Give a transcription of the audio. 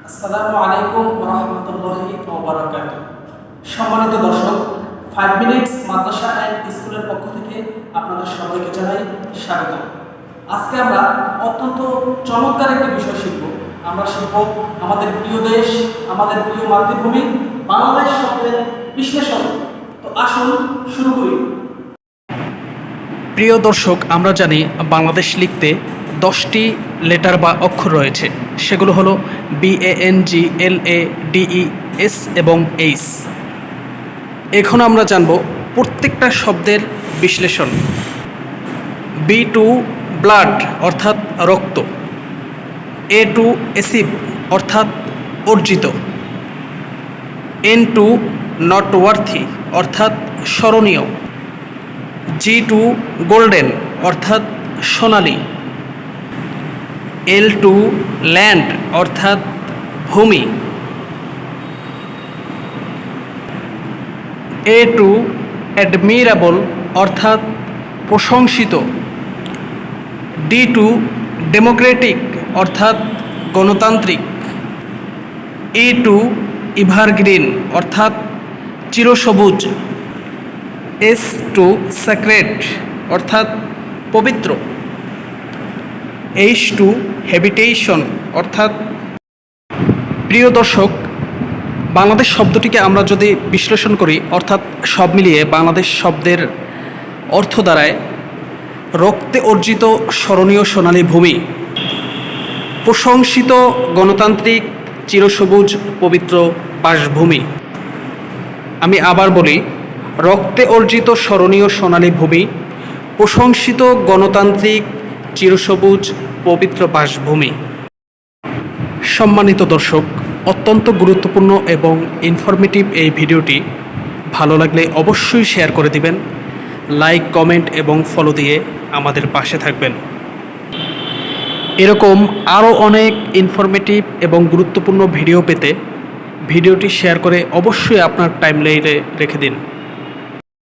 আসসালামু আলাইকুম ওয়া রাহমাতুল্লাহি ওয়া বারাকাতুহু। সম্মানিত দর্শক, 5 মিনিটস মাদ্রাসা এন্ড স্কুলের পক্ষ থেকে আপনাদের সবাইকে জানাই স্বাগত। আজকে আমরা অত্যন্ত চমৎকার একটি বিষয় শিখব। আমরা শিখব আমাদের প্রিয় দেশ, আমাদের প্রিয় মাতৃভূমি বাংলাদেশ শব্দের বিশ্লেষণ। তো আসুন শুরু করি। প্রিয় দর্শক, আমরা জানি বাংলাদেশ লিখতে 10টি লেটার বা অক্ষর রয়েছে। সেগুলো হলো BANGLADES এবং এইচ। এখন আমরা জানব প্রত্যেকটা শব্দের বিশ্লেষণ। B টু ব্লাড অর্থাৎ রক্ত, A টু অ্যাসিড অর্থাৎ অর্জিত, N টু নট ওয়ার্থি অর্থাৎ স্মরণীয়, G টু গোল্ডেন অর্থাৎ সোনালী, L টু ল্যান্ড অর্থাৎ ভূমি, A টু অ্যাডমিরেবল অর্থাৎ প্রশংসিত, D টু ডেমোক্রেটিক অর্থাৎ গণতান্ত্রিক, E টু এভারগ্রিন অর্থাৎ চিরসবুজ, S টু স্যাক্রেড অর্থাৎ পবিত্র, H টু হ্যাবিটেশন অর্থাৎ। প্রিয় দর্শক, বাংলাদেশ শব্দটিকে আমরা যদি বিশ্লেষণ করি, অর্থাৎ সব মিলিয়ে বাংলাদেশ শব্দের অর্থ দাঁড়ায় রক্তে অর্জিত স্মরণীয় সোনালী ভূমি, প্রশংসিত গণতান্ত্রিক চিরসবুজ পবিত্র বাসভূমি। আমি আবার বলি, রক্তে অর্জিত স্মরণীয় সোনালী ভূমি, প্রশংসিত গণতান্ত্রিক চিরসবুজ পবিত্র বাসভূমি। সম্মানিত দর্শক, অত্যন্ত গুরুত্বপূর্ণ এবং ইনফরমেটিভ এই ভিডিওটি ভালো লাগলে অবশ্যই শেয়ার করে দিবেন। লাইক, কমেন্ট এবং ফলো দিয়ে আমাদের পাশে থাকবেন। এরকম আরও অনেক ইনফরমেটিভ এবং গুরুত্বপূর্ণ ভিডিও পেতে ভিডিওটি শেয়ার করে অবশ্যই আপনার টাইমলাইনে রেখে দিন।